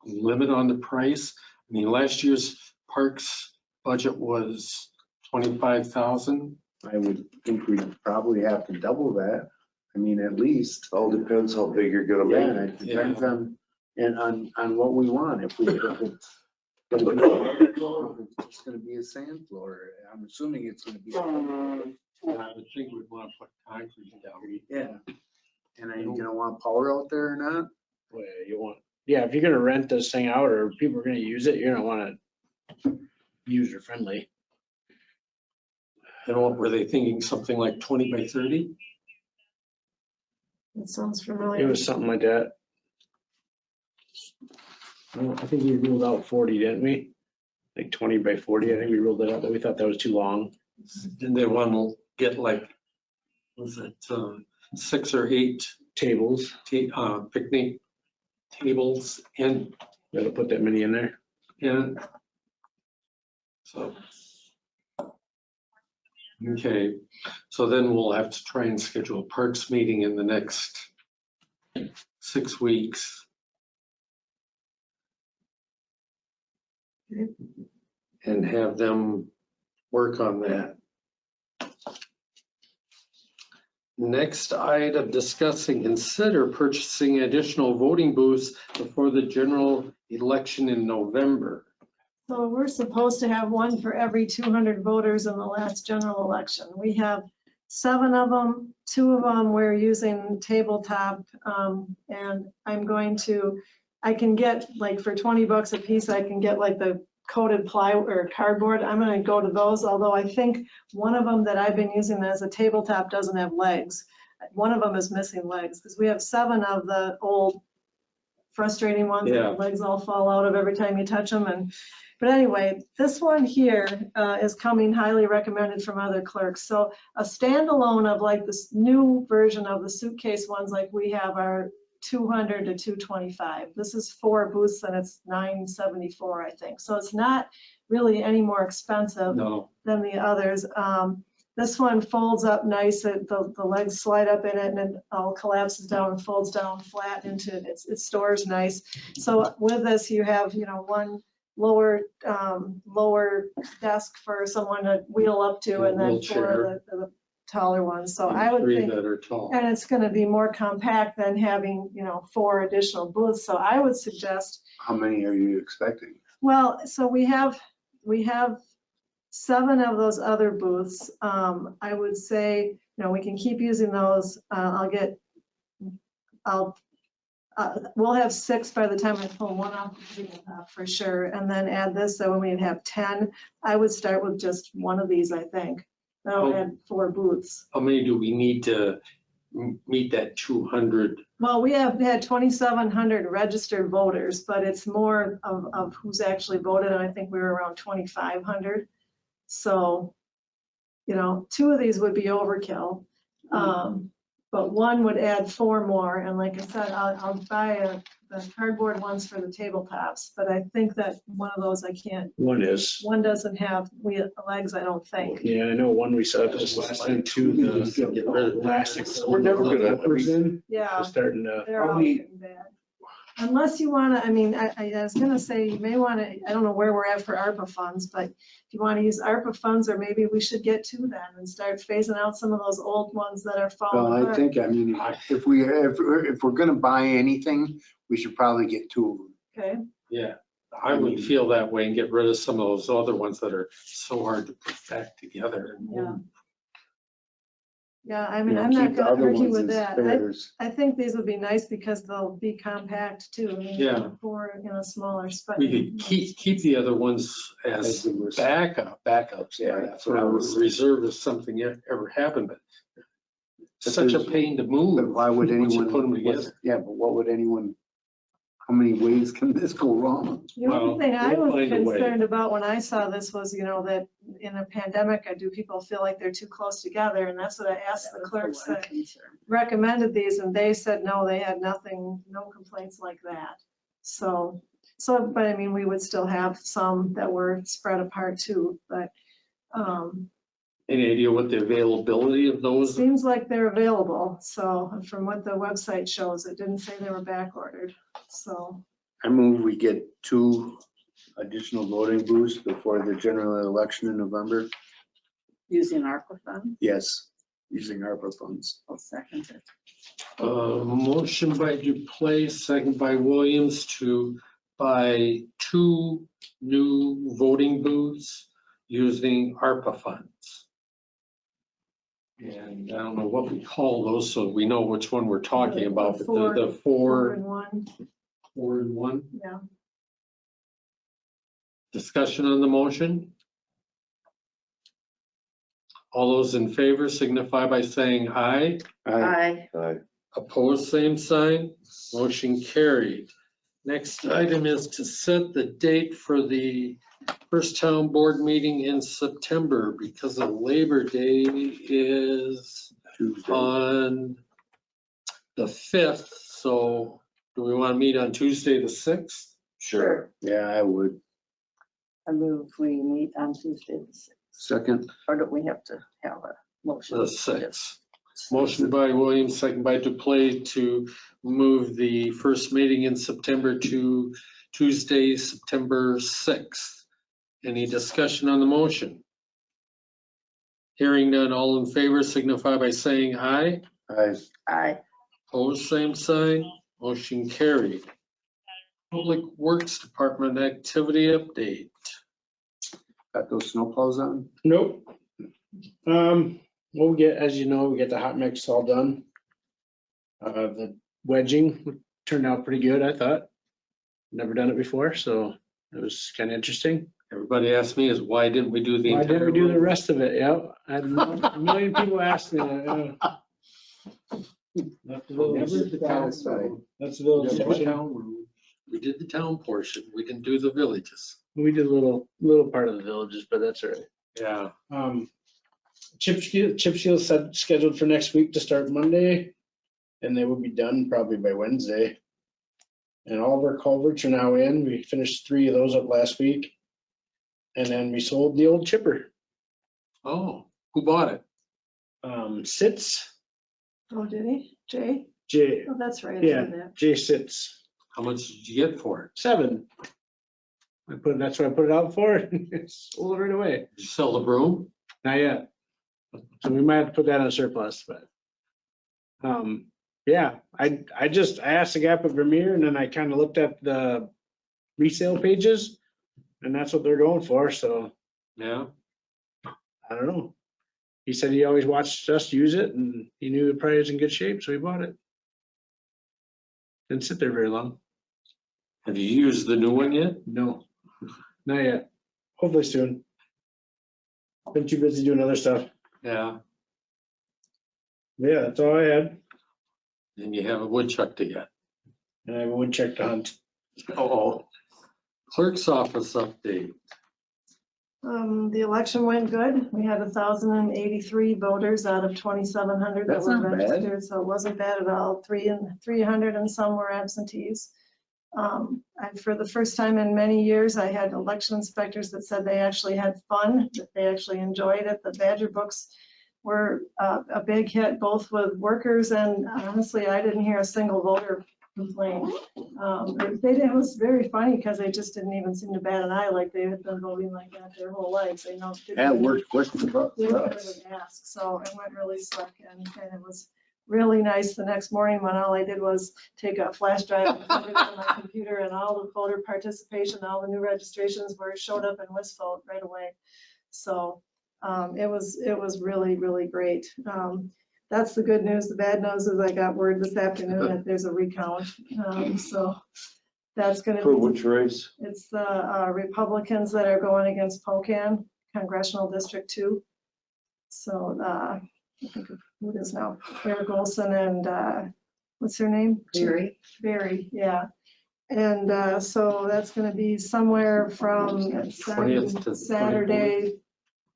limit on the price? I mean, last year's parks budget was 25,000. I would think we'd probably have to double that. I mean, at least. All depends how big you're gonna Yeah, make it. it depends on what we want. If it's gonna be a sand floor, I'm assuming it's gonna be. I would think we'd want to put concrete down. Yeah. And are you gonna want power out there or not? Well, you want, yeah, if you're gonna rent this thing out or people are gonna use it, you're gonna want it user friendly. And what were they thinking, something like 20 by 30? That sounds It familiar. was something like that. I think we ruled out 40, didn't we? Like 20 by 40, I think we ruled it out, but we thought that was too long. Didn't they want to get like, was it 6 or 8 Tables, picnic tables in? gotta put that many in there. So. Okay, so then we'll have to try and schedule a parks meeting in the next 6 weeks. And have them work on that. Next item, discuss and consider purchasing additional voting booths before the general election in November. So we're supposed to have one for every 200 voters in the last general election. We have 7 of them, 2 of them we're using tabletop. And I can get like for $20 a piece, I can get like the coated plywood or cardboard. I'm gonna go to those, although I think one of them that I've been using as a tabletop doesn't have legs. One of them is missing legs because we have 7 of the old frustrating ones. Yeah. The legs all fall out of every time you touch them. But anyway, this one here is coming highly recommended from other clerks. So a standalone of like this new version of the suitcase ones like we have are $200 to $225. This is 4 booths and it's $974, I think. So it's not really any more expensive than the others. This one folds up nice. The legs slide up in it and it all collapses down and folds down flat into it. It stores nice. So with this, you have, one lower desk for someone to wheel up to, and then 4 of the taller ones. So I would 3 think, that are tall. and it's going to be more compact than having 4 additional booths. So I would suggest. How many are you expecting? Well, so we have 7 of those other booths. I would say, we can keep using those. We'll have 6 by the time I pull one off the top for sure, and then add this, so we'd have 10. I would start with just one of these, I think. That'll add 4 booths. How many do we need to meet that 200? Well, we have had 2,700 registered voters, but it's more of who's actually voted, and I think we were around 2,500. So, 2 of these would be overkill. But one would add 4 more. And like I said, I'll buy the cardboard ones for the tabletops, but I think that one of those I can't. One doesn't have legs, I don't think. Yeah, I know one we set up this last time too, the elastic. We're never gonna- Yeah, We're starting to. they're all getting bad. Unless you want to, I was going to say, you may want to, I don't know where we're at for ARPA funds, but if you want to use ARPA funds, or maybe we should get 2 then and start phasing out some of those old ones that are falling Well, I apart. think, if we're gonna buy anything, we should probably get 2 of them. Okay, Yeah. I would feel that way and get rid of some of those other ones that are so hard to put back together. Yeah. Yeah, I mean, You know, I'm not keep the gonna other argue ones with as that. spares. I think these would be nice because they'll be compact too. I mean, Yeah. for, smaller spot. We could keep the other ones As as the worst. backups. Yeah, that's what I For was. reserve if something ever happened, but But such a there's- pain to But move. why would once you anyone? put them what's- together. Yeah, but what would anyone, how many ways can this go wrong? The only Well, thing I we'll was find a way. concerned about when I saw this was, that in a pandemic, do people feel like they're too close together? And that's what I asked the clerks that recommended these, and they said, no, they had nothing, no complaints like that. So, but I mean, we would still have some that were spread apart too, but, Any idea what the availability of those? seems like they're available. So from what the website shows, it didn't say they were back ordered, so. I move we get 2 additional voting booths before the general election in November. Using ARPA funds, Yes, using ARPA funds. I'll second it. Motion by Duplace, second by Williams to buy 2 new voting booths using ARPA funds. And I don't know what we call those, so we know which one we're talking about, but the 4 in one, 4 in 1. yeah. Discussion on the motion? All those in favor signify by saying aye. Aye. Opposed, same sign. Motion carried. Next item is to set the date for the first town board meeting in September because of Labor Day is Tuesday. on the 5th. So do we want to meet on Tuesday, the 6th? Sure. Yeah, I would. I move we meet on Tuesday, the 6th. Second. Or do we have to have a motion? The 6th. Motion by Williams, second by Duplace to move the first meeting in September to Tuesday, September 6th. Any discussion on the motion? Hearing none, all in favor signify by saying aye. Aye. Aye. Opposed, same sign. Motion carried. Public Works Department activity update. Got those snowplows on? Nope. We'll get, as you know, we get the hot mix all done. The wedging turned out pretty good, I thought. Never done it before, so it was kind of interesting. Everybody asked me is why didn't we do the Why entire didn't we do the road? rest of it? Yeah, I had a million people ask me that. That's the village. Never the town Satisfied. road. That's the village. We did the section. town road. We did the town portion. We didn't do the villages. We did a little part of the villages, but that's all right. Yeah. Chip seal scheduled for next week to start Monday, and they will be done probably by Wednesday. And all of our culverts are now in. We finished 3 of those up last week. And then we sold the old chipper. Oh, who bought it? Sits, Oh, did he? Jay? J, Oh, that's right. I yeah, heard that. J Sits, How much did you get for it? 7. That's what I put it out for. It's sold right away. Did you sell the broom? Not yet. So we might have to put that in a surplus, but. Yeah, I asked the guy up at Vermeer and then I kind of looked at the resale pages and that's what they're going for. So Yeah. I don't know. He said he always watched us use it and he knew it probably was in good shape, so he bought it. Didn't sit there very long. Have you used the new one yet? No, not yet. Hopefully soon. Been too busy doing other stuff. Yeah. Yeah, that's all I had. And you have a woodchuck to get. And I have a woodchuck to hunt. Oh. Clerk's office update. The election went good. We had 1,083 voters out of 2,700 that That's were not bad. registered, so it wasn't bad at all. 300 and some were absentees. For the first time in many years, I had election inspectors that said they actually had fun, that they actually enjoyed it. The Badger books were a big hit, both with workers and honestly, I didn't hear a single voter complain. It was very funny because they just didn't even seem to bat an eye like they had been voting like that their whole lives. They know. Yeah, it worked quick for They didn't us. really ask, so it went really slick and it was really nice the next morning when all I did was take a flash drive and put it on my computer, and all the voter participation, all the new registrations showed up in Wistful right away. So it was really, really great. That's the good news. The bad news is I got word this afternoon that there's a recount. So that's going to For be, which race? it's the Republicans that are going against Pocan, Congressional District 2. So I think of who it is now, Eric Olson and what's her name? Barry, yeah. And so that's going to be somewhere from 20th to Saturday,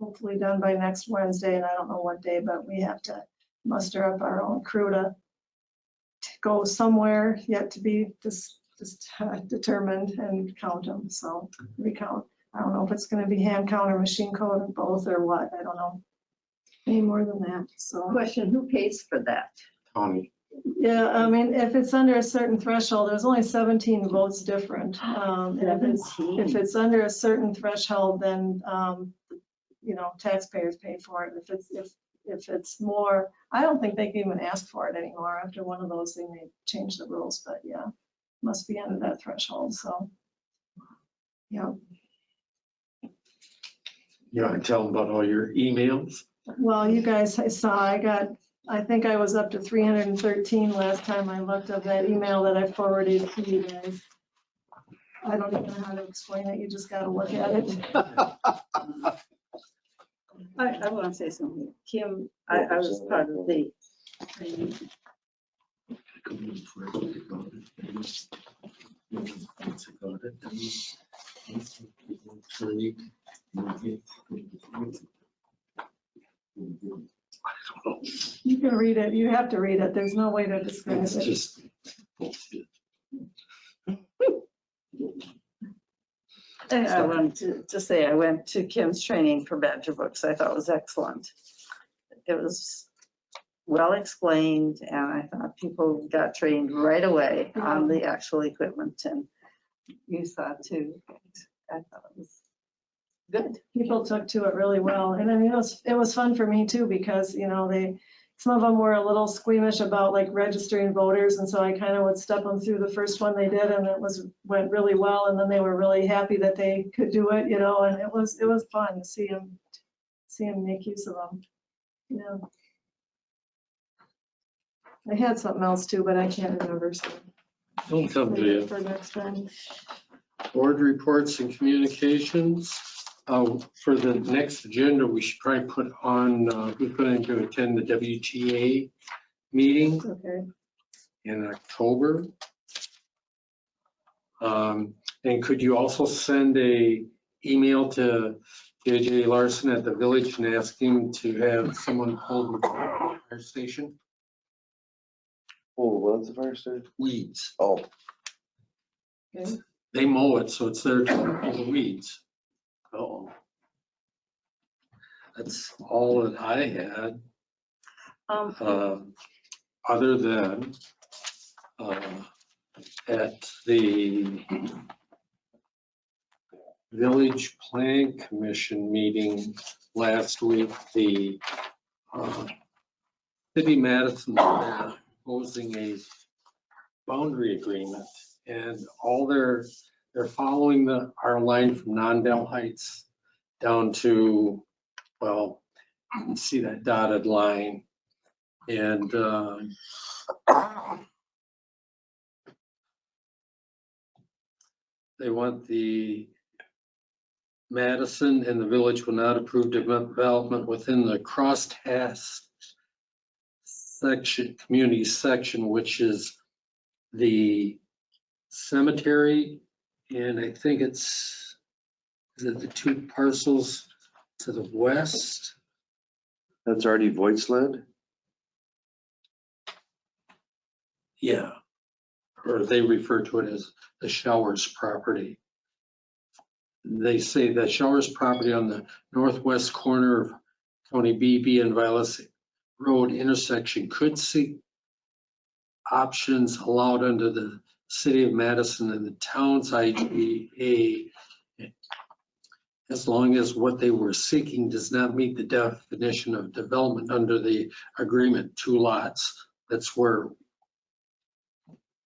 hopefully done by next Wednesday, and I don't know what day, but we have to muster up our own crew to go somewhere yet to be just determined and count them. So recount. I don't know if it's going to be hand count or machine code or both or what. I don't know any more than that. So Question, who pays for that? County. yeah, I mean, if it's under a certain threshold, there's only 17 votes different. And if it's under a certain threshold, then taxpayers pay for it. If it's more, I don't think they can even ask for it anymore. After one of those, they may change the rules, but yeah, must be under that threshold. So, yeah. You want to tell them about all your emails? Well, you guys, I think I was up to 313 last time I looked of that email that I forwarded to you guys. I don't even know how to explain it. You just got to look at it. I want to say something. Kim, I was part of the training. You can read it. You have to read it. There's no way to describe It's it. just bullshit. I wanted to say I went to Kim's training for Badger Books. I thought it was excellent. It was well explained, and I thought people got trained right away on the actual equipment, and you saw too. I thought it was good. People took to it really well. And I mean, it was fun for me too, because, some of them were a little squeamish about like registering voters. And so I kind of would step them through the first one they did, and went really well. And then they were really happy that they could do it, and it was fun to see them make use of them. Yeah. I had something else too, but I can't remember. So Don't come to maybe you. for next time. Board reports and communications. For the next agenda, we should probably put on, who's going to attend the WTA meeting Okay. in October. And could you also send a email to JJ Larson at the village and ask him to have someone hold the fire station? Oh, what's the fire station? Weeds. Oh, Okay. They mow it, so it's there to pull the weeds. Oh. That's all that I had, other than at the Village Plan Commission meeting last week, the City of Madison was proposing a boundary agreement, and all they're following our line from Nondale Heights down to, well, you can see that dotted line. And they want the Madison and the village will not approve development within the crosstabs section, community section, which is the cemetery, and I think is it the two parcels to the west? that's already Voigt's land? Yeah. Or they refer to it as the Showers property. They say the Showers property on the northwest corner of County BB and Vilas Road intersection could seek options allowed under the City of Madison and the town's IGA, as long as what they were seeking does not meet the definition of development under the agreement, 2 lots that's where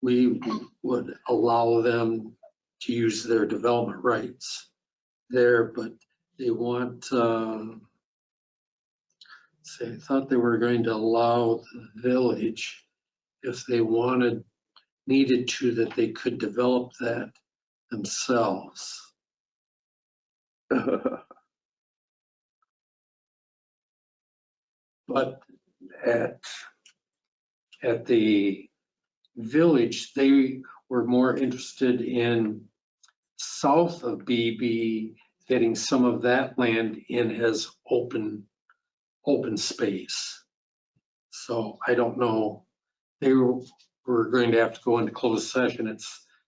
we would allow them to use their development rights there, but they want, say, I thought they were going to allow the village, if they needed to, that they could develop that themselves. But at the village, they were more interested in south of BB, getting some of that land in as open space. So I don't know, they were going to have to go into closed session at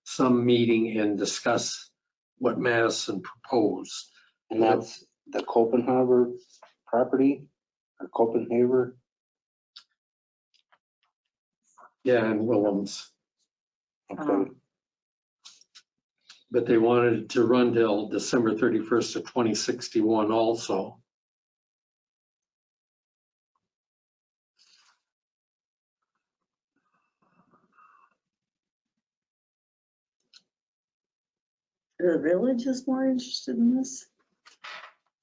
some meeting and discuss what Madison proposed. And that's the Copenhagen property, or Copenhagen? Yeah, and Willems, Okay. but they wanted it to run till December 31st of 2061 also. The village is more interested in this?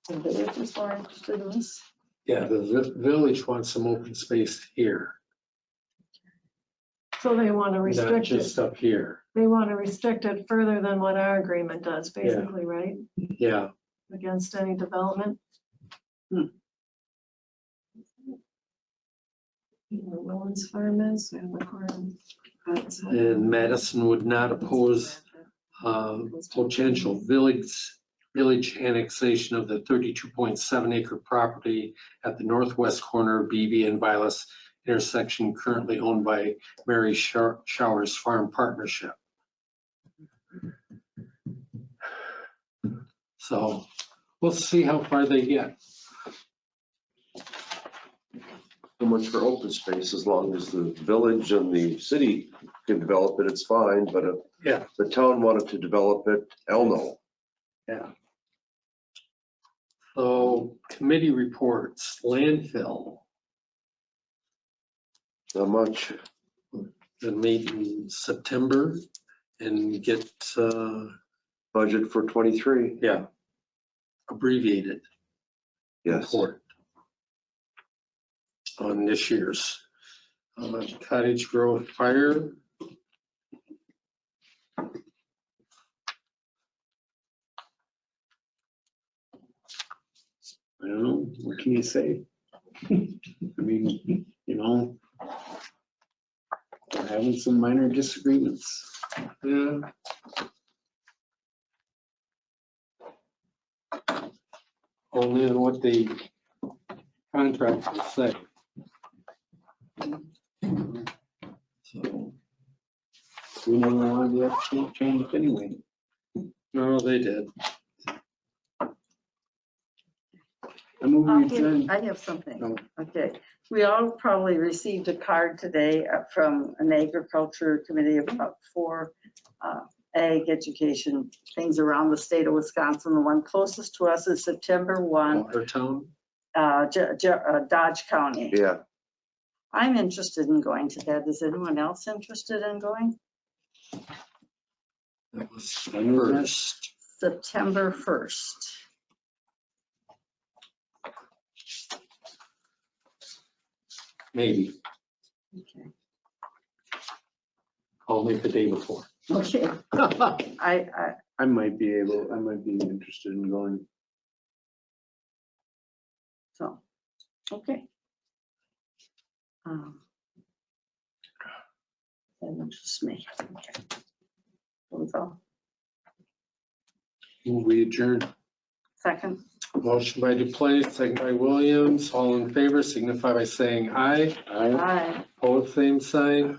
The village is more interested in this? Yeah, the village wants some open space here, So they want to not restrict just it. up here. They want to restrict it further than what our agreement does, basically, right? Yeah, Against any development. Willens Farm is, and the corn. and Madison would not oppose potential village annexation of the 32.7 acre property at the northwest corner of BB and Vilas intersection currently owned by Mary Showers Farm Partnership. So we'll see how far they get. So much for open space, as long as the village and the city can develop it, it's fine, but if Yeah. the town wanted to develop it, hell no. Yeah. So committee reports, landfill, Not much. the meet in September and get, Budget for 23, yeah, abbreviated yes. report on this year's Cottage Grove fire. I don't know, what can you say? I mean, you know, we're having some minor disagreements. Yeah. Only in what the contractors say. So, We never wanted the upstate changed anyway. no, they did. I move we Okay, adjourn. I have something. Oh. Okay, we all probably received a card today from an agriculture committee about 4 ag education things around the state of Wisconsin. The one closest to us is September 1, Watertown. Dodge County. Yeah, I'm interested in going to that. Is anyone else interested in going? That was first. September 1st. Maybe. Okay. I'll make the day before. Okay, I might be interested in going. so, okay. That interests me. Okay. That was all. We adjourn. Second, Motion by Duplace, second by Williams. All in favor signify by saying aye. aye. Opposed, same sign.